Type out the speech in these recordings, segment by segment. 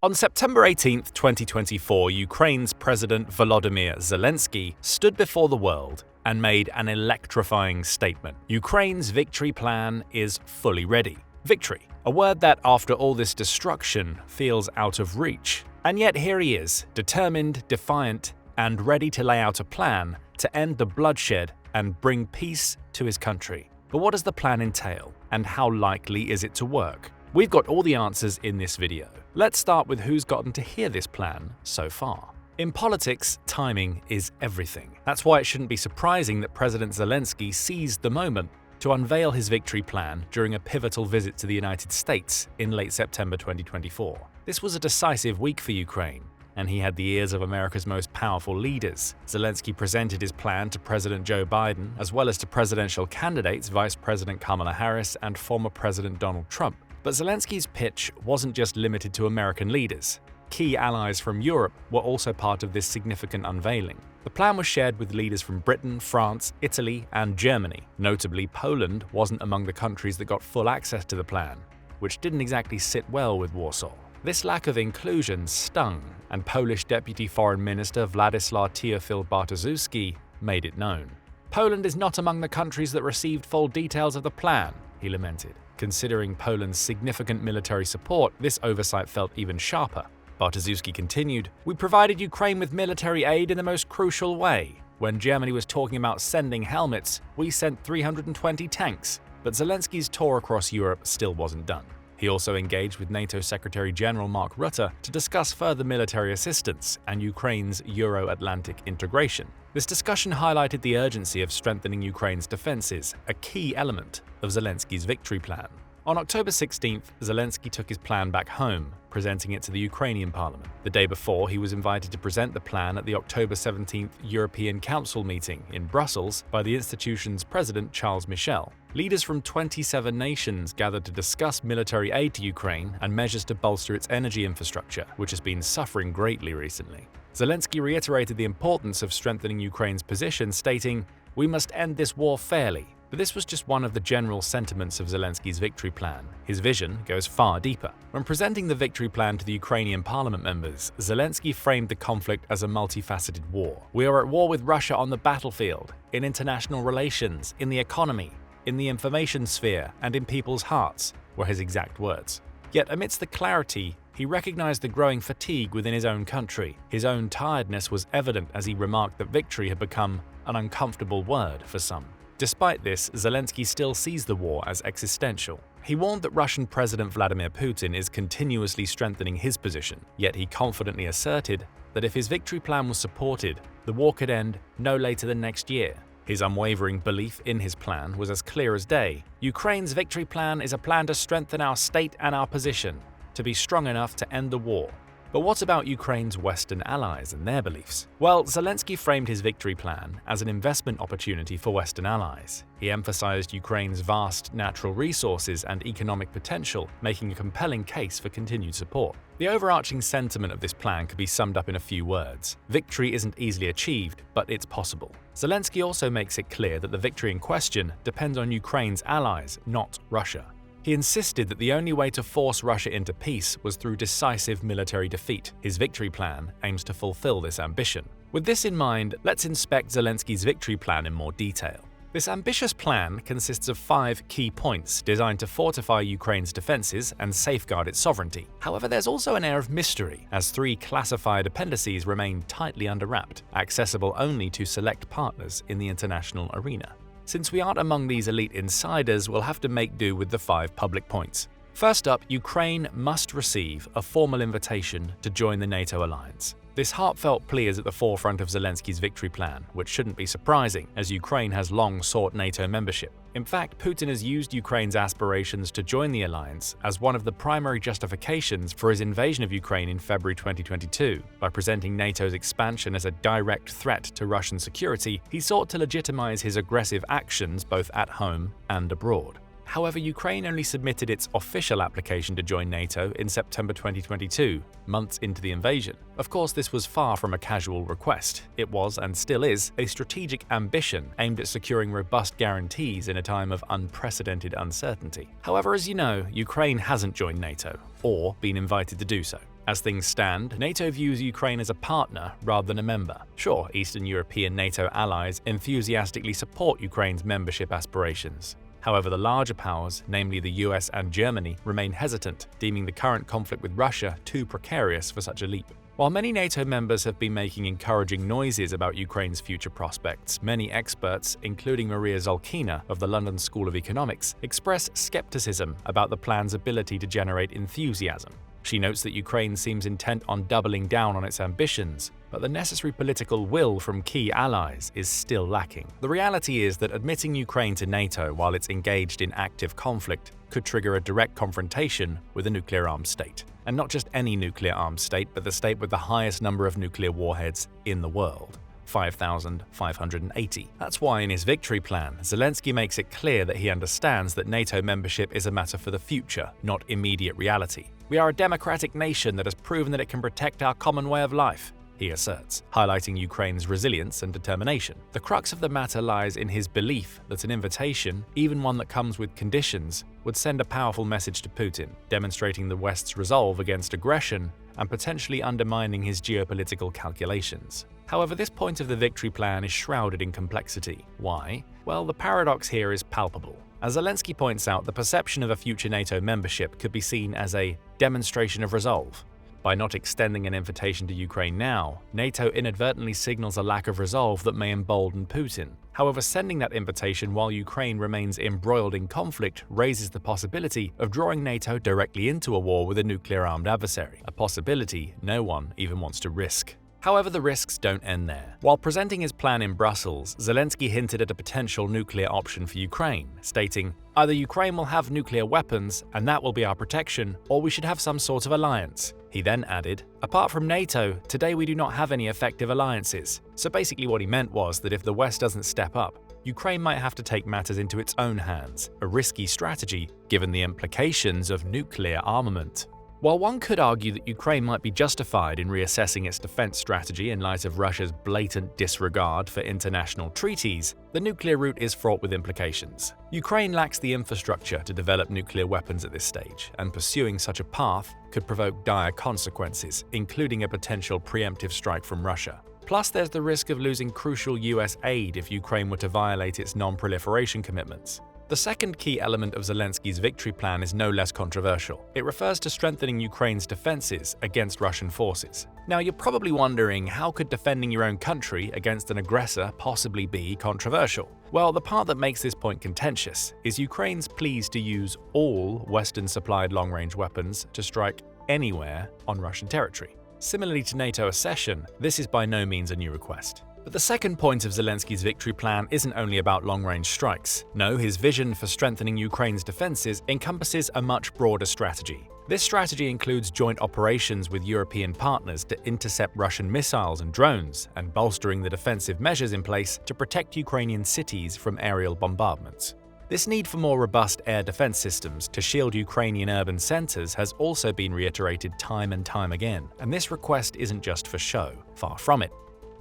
On September 18, 2024, Ukraine's President Volodymyr Zelensky stood before the world and made an electrifying statement. Ukraine's victory plan is fully ready. Victory, a word that after all this destruction feels out of reach. And yet here he is, determined, defiant, and ready to lay out a plan to end the bloodshed and bring peace to his country. But what does the plan entail, and how likely is it to work? We've got all the answers in this video. Let's start with who's gotten to hear this plan so far. In politics, timing is everything. That's why it shouldn't be surprising that President Zelensky seized the moment to unveil his victory plan during a pivotal visit to the United States in late September 2024. This was a decisive week for Ukraine, and he had the ears of America's most powerful leaders. Zelensky presented his plan to President Joe Biden, as well as to presidential candidates Vice President Kamala Harris and former President Donald Trump. But Zelensky's pitch wasn't just limited to American leaders. Key allies from Europe were also part of this significant unveiling. The plan was shared with leaders from Britain, France, Italy, and Germany. Notably, Poland wasn't among the countries that got full access to the plan, which didn't exactly sit well with Warsaw. This lack of inclusion stung, and Polish Deputy Foreign Minister Władysław Teofil Bartoszewski made it known. "Poland is not among the countries that received full details of the plan," he lamented. Considering Poland's significant military support, this oversight felt even sharper. Bartoszewski continued, "We provided Ukraine with military aid in the most crucial way. When Germany was talking about sending helmets, we sent 320 tanks." But Zelensky's tour across Europe still wasn't done. He also engaged with NATO Secretary General Mark Rutte to discuss further military assistance and Ukraine's Euro-Atlantic integration. This discussion highlighted the urgency of strengthening Ukraine's defenses, a key element of Zelensky's victory plan. On October 16th, Zelensky took his plan back home, presenting it to the Ukrainian parliament. The day before, he was invited to present the plan at the October 17th European Council meeting in Brussels by the institution's president Charles Michel. Leaders from 27 nations gathered to discuss military aid to Ukraine and measures to bolster its energy infrastructure, which has been suffering greatly recently. Zelensky reiterated the importance of strengthening Ukraine's position, stating, "We must end this war fairly." But this was just one of the general sentiments of Zelensky's victory plan. His vision goes far deeper. When presenting the victory plan to the Ukrainian parliament members, Zelensky framed the conflict as a multifaceted war. "We are at war with Russia on the battlefield, in international relations, in the economy, in the information sphere, and in people's hearts," were his exact words. Yet amidst the clarity, he recognized the growing fatigue within his own country. His own tiredness was evident as he remarked that victory had become an uncomfortable word for some. Despite this, Zelensky still sees the war as existential. He warned that Russian President Vladimir Putin is continuously strengthening his position, yet he confidently asserted that if his victory plan was supported, the war could end no later than next year. His unwavering belief in his plan was as clear as day. "Ukraine's victory plan is a plan to strengthen our state and our position, to be strong enough to end the war." But what about Ukraine's Western allies and their beliefs? Well, Zelensky framed his victory plan as an investment opportunity for Western allies. He emphasized Ukraine's vast natural resources and economic potential, making a compelling case for continued support. The overarching sentiment of this plan could be summed up in a few words. Victory isn't easily achieved, but it's possible. Zelensky also makes it clear that the victory in question depends on Ukraine's allies, not Russia. He insisted that the only way to force Russia into peace was through decisive military defeat. His victory plan aims to fulfill this ambition. With this in mind, let's inspect Zelensky's victory plan in more detail. This ambitious plan consists of 5 key points designed to fortify Ukraine's defenses and safeguard its sovereignty. However, there's also an air of mystery, as 3 classified appendices remain tightly underwrapped, accessible only to select partners in the international arena. Since we aren't among these elite insiders, we'll have to make do with the 5 public points. First up, Ukraine must receive a formal invitation to join the NATO alliance. This heartfelt plea is at the forefront of Zelensky's victory plan, which shouldn't be surprising, as Ukraine has long sought NATO membership. In fact, Putin has used Ukraine's aspirations to join the alliance as one of the primary justifications for his invasion of Ukraine in February 2022. By presenting NATO's expansion as a direct threat to Russian security, he sought to legitimize his aggressive actions both at home and abroad. However, Ukraine only submitted its official application to join NATO in September 2022, months into the invasion. Of course, this was far from a casual request. It was, and still is, a strategic ambition aimed at securing robust guarantees in a time of unprecedented uncertainty. However, as you know, Ukraine hasn't joined NATO, or been invited to do so. As things stand, NATO views Ukraine as a partner rather than a member. Sure, Eastern European NATO allies enthusiastically support Ukraine's membership aspirations. However, the larger powers, namely the US and Germany, remain hesitant, deeming the current conflict with Russia too precarious for such a leap. While many NATO members have been making encouraging noises about Ukraine's future prospects, many experts, including Maria Zolkina of the London School of Economics, express skepticism about the plan's ability to generate enthusiasm. She notes that Ukraine seems intent on doubling down on its ambitions, but the necessary political will from key allies is still lacking. The reality is that admitting Ukraine to NATO while it's engaged in active conflict could trigger a direct confrontation with a nuclear-armed state. And not just any nuclear-armed state, but the state with the highest number of nuclear warheads in the world. 5,580. That's why in his victory plan, Zelensky makes it clear that he understands that NATO membership is a matter for the future, not immediate reality. "We are a democratic nation that has proven that it can protect our common way of life," he asserts, highlighting Ukraine's resilience and determination. The crux of the matter lies in his belief that an invitation, even one that comes with conditions, would send a powerful message to Putin, demonstrating the West's resolve against aggression and potentially undermining his geopolitical calculations. However, this point of the victory plan is shrouded in complexity. Why? Well, the paradox here is palpable. As Zelensky points out, the perception of a future NATO membership could be seen as a demonstration of resolve. By not extending an invitation to Ukraine now, NATO inadvertently signals a lack of resolve that may embolden Putin. However, sending that invitation while Ukraine remains embroiled in conflict raises the possibility of drawing NATO directly into a war with a nuclear-armed adversary, a possibility no one even wants to risk. However, the risks don't end there. While presenting his plan in Brussels, Zelensky hinted at a potential nuclear option for Ukraine, stating, "Either Ukraine will have nuclear weapons, and that will be our protection, or we should have some sort of alliance." He then added, "Apart from NATO, today we do not have any effective alliances." So basically what he meant was that if the West doesn't step up, Ukraine might have to take matters into its own hands, a risky strategy given the implications of nuclear armament. While one could argue that Ukraine might be justified in reassessing its defense strategy in light of Russia's blatant disregard for international treaties, the nuclear route is fraught with implications. Ukraine lacks the infrastructure to develop nuclear weapons at this stage, and pursuing such a path could provoke dire consequences, including a potential preemptive strike from Russia. Plus, there's the risk of losing crucial US aid if Ukraine were to violate its non-proliferation commitments. The second key element of Zelensky's victory plan is no less controversial. It refers to strengthening Ukraine's defenses against Russian forces. Now, you're probably wondering, how could defending your own country against an aggressor possibly be controversial? Well, the part that makes this point contentious is Ukraine's pleas to use all Western-supplied long-range weapons to strike anywhere on Russian territory. Similarly to NATO accession, this is by no means a new request. But the second point of Zelensky's victory plan isn't only about long-range strikes. No, his vision for strengthening Ukraine's defenses encompasses a much broader strategy. This strategy includes joint operations with European partners to intercept Russian missiles and drones, and bolstering the defensive measures in place to protect Ukrainian cities from aerial bombardments. This need for more robust air defense systems to shield Ukrainian urban centers has also been reiterated time and time again, and this request isn't just for show. Far from it.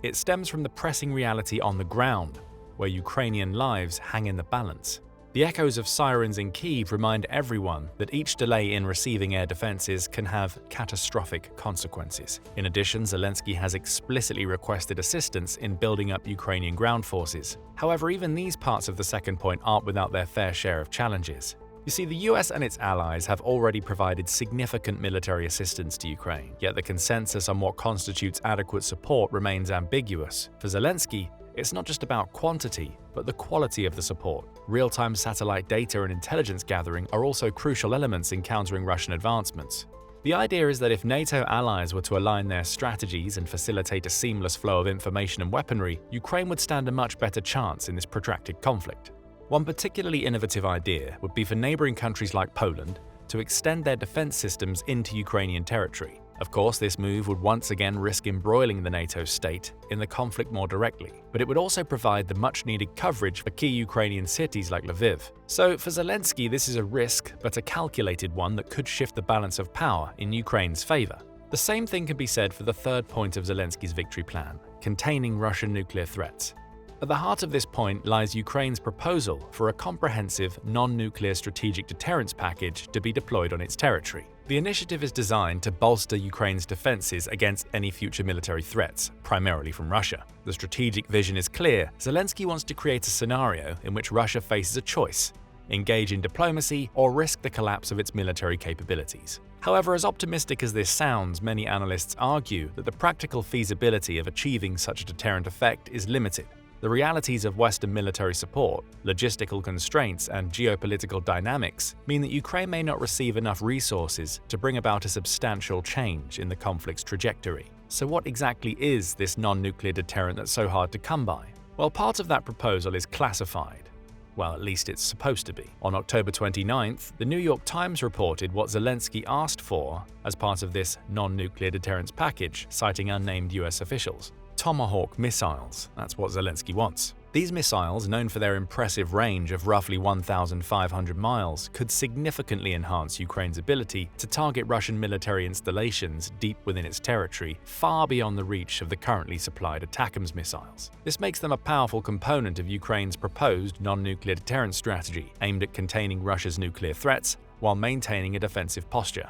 It stems from the pressing reality on the ground, where Ukrainian lives hang in the balance. The echoes of sirens in Kyiv remind everyone that each delay in receiving air defenses can have catastrophic consequences. In addition, Zelensky has explicitly requested assistance in building up Ukrainian ground forces. However, even these parts of the second point aren't without their fair share of challenges. You see, the US and its allies have already provided significant military assistance to Ukraine, yet the consensus on what constitutes adequate support remains ambiguous. For Zelensky, it's not just about quantity, but the quality of the support. Real-time satellite data and intelligence gathering are also crucial elements in countering Russian advancements. The idea is that if NATO allies were to align their strategies and facilitate a seamless flow of information and weaponry, Ukraine would stand a much better chance in this protracted conflict. One particularly innovative idea would be for neighboring countries like Poland to extend their defense systems into Ukrainian territory. Of course, this move would once again risk embroiling the NATO state in the conflict more directly, but it would also provide the much-needed coverage for key Ukrainian cities like Lviv. So for Zelensky, this is a risk, but a calculated one that could shift the balance of power in Ukraine's favor. The same thing can be said for the third point of Zelensky's victory plan, containing Russian nuclear threats. At the heart of this point lies Ukraine's proposal for a comprehensive non-nuclear strategic deterrence package to be deployed on its territory. The initiative is designed to bolster Ukraine's defenses against any future military threats, primarily from Russia. The strategic vision is clear. Zelensky wants to create a scenario in which Russia faces a choice: engage in diplomacy or risk the collapse of its military capabilities. However, as optimistic as this sounds, many analysts argue that the practical feasibility of achieving such a deterrent effect is limited. The realities of Western military support, logistical constraints, and geopolitical dynamics mean that Ukraine may not receive enough resources to bring about a substantial change in the conflict's trajectory. So what exactly is this non-nuclear deterrent that's so hard to come by? Well, part of that proposal is classified. Well, at least it's supposed to be. On October 29th, the New York Times reported what Zelensky asked for as part of this non-nuclear deterrence package, citing unnamed US officials. Tomahawk missiles, that's what Zelensky wants. These missiles, known for their impressive range of roughly 1,500 miles, could significantly enhance Ukraine's ability to target Russian military installations deep within its territory, far beyond the reach of the currently supplied ATACMS missiles. This makes them a powerful component of Ukraine's proposed non-nuclear deterrence strategy, aimed at containing Russia's nuclear threats while maintaining a defensive posture.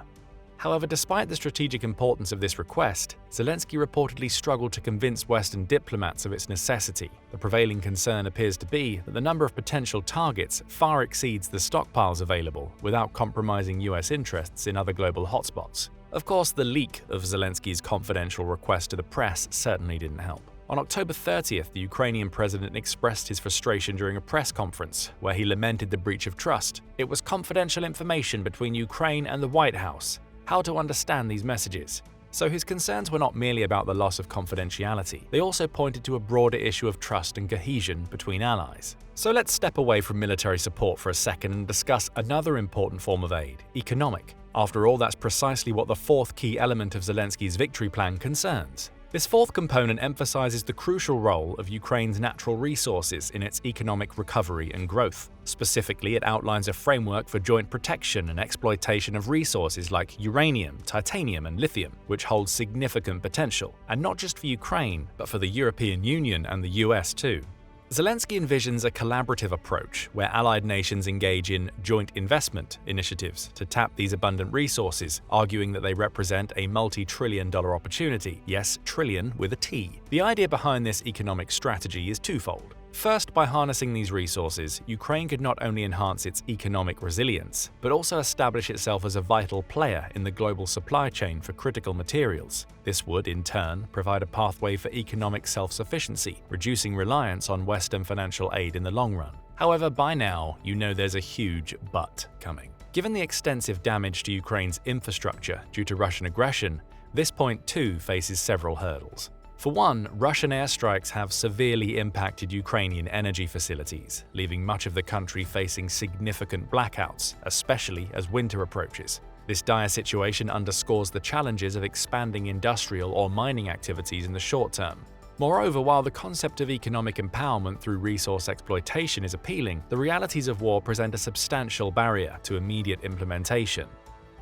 However, despite the strategic importance of this request, Zelensky reportedly struggled to convince Western diplomats of its necessity. The prevailing concern appears to be that the number of potential targets far exceeds the stockpiles available without compromising US interests in other global hotspots. Of course, the leak of Zelensky's confidential request to the press certainly didn't help. On October 30th, the Ukrainian president expressed his frustration during a press conference, where he lamented the breach of trust. It was confidential information between Ukraine and the White House. How to understand these messages? So his concerns were not merely about the loss of confidentiality, they also pointed to a broader issue of trust and cohesion between allies. So let's step away from military support for a second and discuss another important form of aid: economic. After all, that's precisely what the fourth key element of Zelensky's victory plan concerns. This fourth component emphasizes the crucial role of Ukraine's natural resources in its economic recovery and growth. Specifically, it outlines a framework for joint protection and exploitation of resources like uranium, titanium, and lithium, which hold significant potential, and not just for Ukraine, but for the European Union and the US too. Zelensky envisions a collaborative approach where allied nations engage in joint investment initiatives to tap these abundant resources, arguing that they represent a multi-trillion-dollar opportunity. Yes, trillion with a T. The idea behind this economic strategy is twofold. First, by harnessing these resources, Ukraine could not only enhance its economic resilience, but also establish itself as a vital player in the global supply chain for critical materials. This would, in turn, provide a pathway for economic self-sufficiency, reducing reliance on Western financial aid in the long run. However, by now, you know there's a huge but coming. Given the extensive damage to Ukraine's infrastructure due to Russian aggression, this point too faces several hurdles. For one, Russian airstrikes have severely impacted Ukrainian energy facilities, leaving much of the country facing significant blackouts, especially as winter approaches. This dire situation underscores the challenges of expanding industrial or mining activities in the short term. Moreover, while the concept of economic empowerment through resource exploitation is appealing, the realities of war present a substantial barrier to immediate implementation.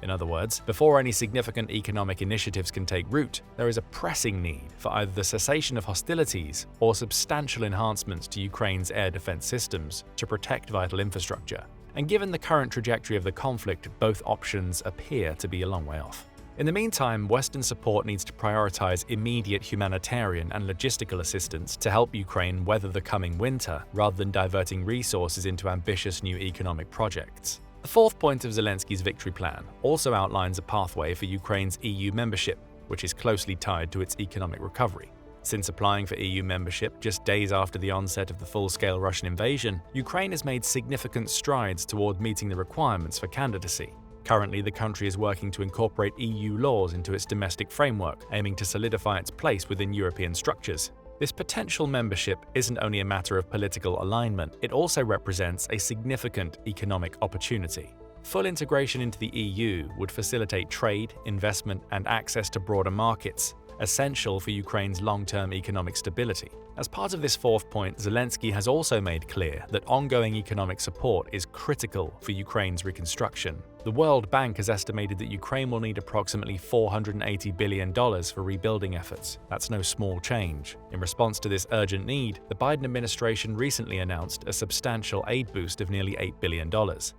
In other words, before any significant economic initiatives can take root, there is a pressing need for either the cessation of hostilities or substantial enhancements to Ukraine's air defense systems to protect vital infrastructure. And given the current trajectory of the conflict, both options appear to be a long way off. In the meantime, Western support needs to prioritize immediate humanitarian and logistical assistance to help Ukraine weather the coming winter, rather than diverting resources into ambitious new economic projects. The fourth point of Zelensky's victory plan also outlines a pathway for Ukraine's EU membership, which is closely tied to its economic recovery. Since applying for EU membership just days after the onset of the full-scale Russian invasion, Ukraine has made significant strides toward meeting the requirements for candidacy. Currently, the country is working to incorporate EU laws into its domestic framework, aiming to solidify its place within European structures. This potential membership isn't only a matter of political alignment, it also represents a significant economic opportunity. Full integration into the EU would facilitate trade, investment, and access to broader markets, essential for Ukraine's long-term economic stability. As part of this fourth point, Zelensky has also made clear that ongoing economic support is critical for Ukraine's reconstruction. The World Bank has estimated that Ukraine will need approximately $480 billion for rebuilding efforts. That's no small change. In response to this urgent need, the Biden administration recently announced a substantial aid boost of nearly $8 billion.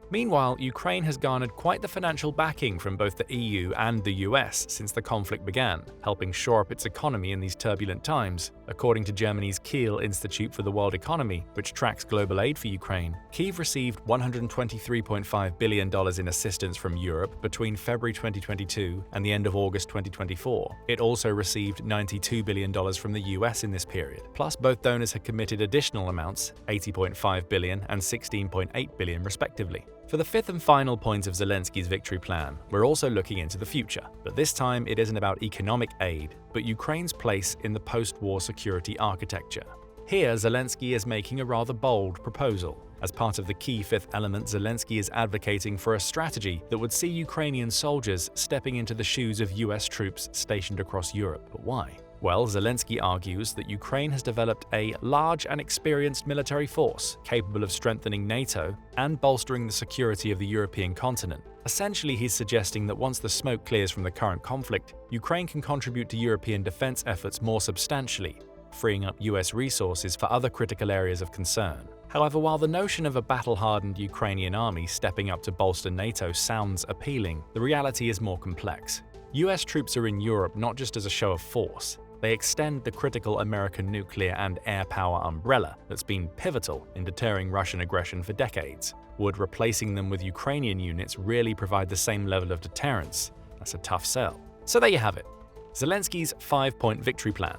Meanwhile, Ukraine has garnered quite the financial backing from both the EU and the US since the conflict began, helping shore up its economy in these turbulent times. According to Germany's Kiel Institute for the World Economy, which tracks global aid for Ukraine, Kyiv received $123.5 billion in assistance from Europe between February 2022 and the end of August 2024. It also received $92 billion from the US in this period. Plus, both donors had committed additional amounts, $80.5 billion and $16.8 billion respectively. For the fifth and final point of Zelensky's victory plan, we're also looking into the future. But this time it isn't about economic aid, but Ukraine's place in the post-war security architecture. Here, Zelensky is making a rather bold proposal. As part of the key fifth element, Zelensky is advocating for a strategy that would see Ukrainian soldiers stepping into the shoes of US troops stationed across Europe. But why? Well, Zelensky argues that Ukraine has developed a large and experienced military force capable of strengthening NATO and bolstering the security of the European continent. Essentially, he's suggesting that once the smoke clears from the current conflict, Ukraine can contribute to European defense efforts more substantially, freeing up US resources for other critical areas of concern. However, while the notion of a battle-hardened Ukrainian army stepping up to bolster NATO sounds appealing, the reality is more complex. US troops are in Europe not just as a show of force. They extend the critical American nuclear and air power umbrella that's been pivotal in deterring Russian aggression for decades. Would replacing them with Ukrainian units really provide the same level of deterrence? That's a tough sell. So there you have it. Zelensky's 5-point victory plan.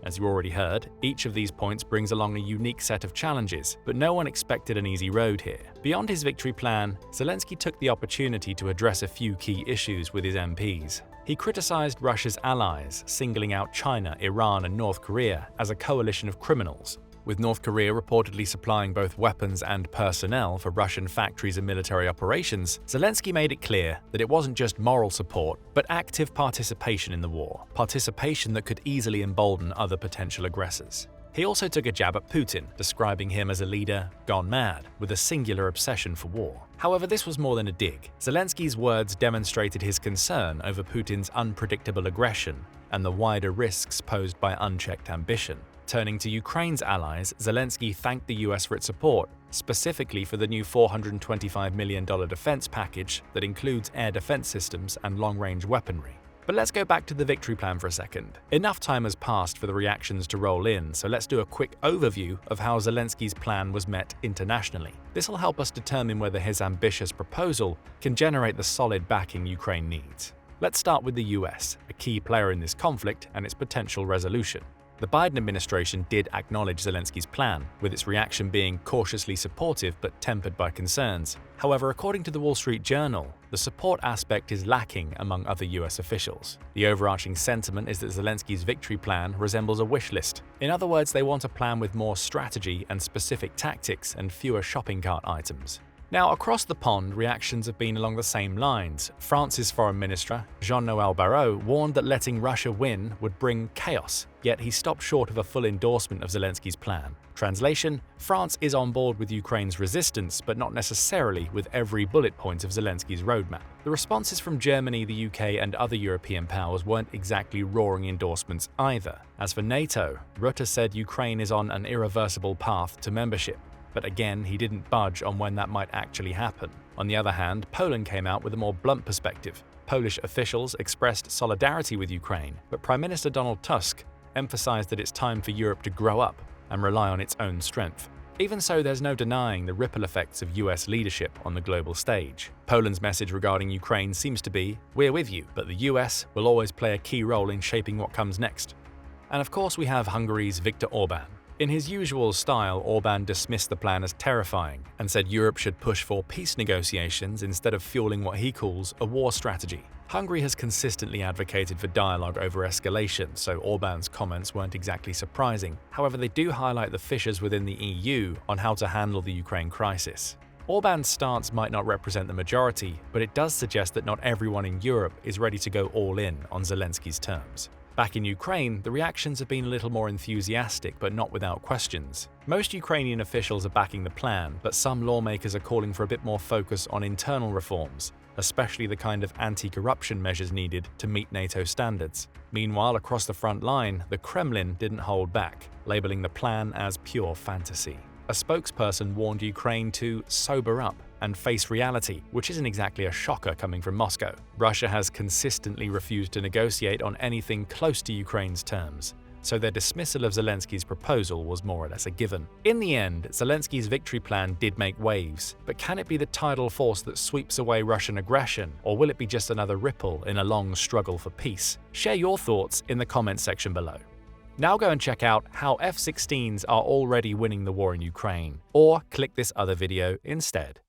As you already heard, each of these points brings along a unique set of challenges, but no one expected an easy road here. Beyond his victory plan, Zelensky took the opportunity to address a few key issues with his MPs. He criticized Russia's allies, singling out China, Iran, and North Korea as a coalition of criminals, with North Korea reportedly supplying both weapons and personnel for Russian factories and military operations. Zelensky made it clear that it wasn't just moral support, but active participation in the war, participation that could easily embolden other potential aggressors. He also took a jab at Putin, describing him as a leader gone mad, with a singular obsession for war. However, this was more than a dig. Zelensky's words demonstrated his concern over Putin's unpredictable aggression and the wider risks posed by unchecked ambition. Turning to Ukraine's allies, Zelensky thanked the US for its support, specifically for the new $425 million defense package that includes air defense systems and long-range weaponry. But let's go back to the victory plan for a second. Enough time has passed for the reactions to roll in, so let's do a quick overview of how Zelensky's plan was met internationally. This will help us determine whether his ambitious proposal can generate the solid backing Ukraine needs. Let's start with the US, a key player in this conflict and its potential resolution. The Biden administration did acknowledge Zelensky's plan, with its reaction being cautiously supportive but tempered by concerns. However, according to the Wall Street Journal, the support aspect is lacking among other US officials. The overarching sentiment is that Zelensky's victory plan resembles a wish list. In other words, they want a plan with more strategy and specific tactics and fewer shopping cart items. Now, across the pond, reactions have been along the same lines. France's Foreign Minister, Jean-Noël Barrot, warned that letting Russia win would bring chaos, yet he stopped short of a full endorsement of Zelensky's plan. Translation: France is on board with Ukraine's resistance, but not necessarily with every bullet point of Zelensky's roadmap. The responses from Germany, the UK, and other European powers weren't exactly roaring endorsements either. As for NATO, Rutte said Ukraine is on an irreversible path to membership. But again, he didn't budge on when that might actually happen. On the other hand, Poland came out with a more blunt perspective. Polish officials expressed solidarity with Ukraine, but Prime Minister Donald Tusk emphasized that it's time for Europe to grow up and rely on its own strength. Even so, there's no denying the ripple effects of US leadership on the global stage. Poland's message regarding Ukraine seems to be, "We're with you, but the US will always play a key role in shaping what comes next." And of course, we have Hungary's Viktor Orbán. In his usual style, Orbán dismissed the plan as terrifying and said Europe should push for peace negotiations instead of fueling what he calls a war strategy. Hungary has consistently advocated for dialogue over escalation, so Orbán's comments weren't exactly surprising. However, they do highlight the fissures within the EU on how to handle the Ukraine crisis. Orbán's stance might not represent the majority, but it does suggest that not everyone in Europe is ready to go all in on Zelensky's terms. Back in Ukraine, the reactions have been a little more enthusiastic, but not without questions. Most Ukrainian officials are backing the plan, but some lawmakers are calling for a bit more focus on internal reforms. especially the kind of anti-corruption measures needed to meet NATO standards. Meanwhile, across the front line, the Kremlin didn't hold back, labeling the plan as pure fantasy. A spokesperson warned Ukraine to sober up and face reality, which isn't exactly a shocker coming from Moscow. Russia has consistently refused to negotiate on anything close to Ukraine's terms, so their dismissal of Zelensky's proposal was more or less a given. In the end, Zelensky's victory plan did make waves, but can it be the tidal force that sweeps away Russian aggression, or will it be just another ripple in a long struggle for peace? Share your thoughts in the comments section below. Now go and check out how F-16s are already winning the war in Ukraine, or click this other video instead.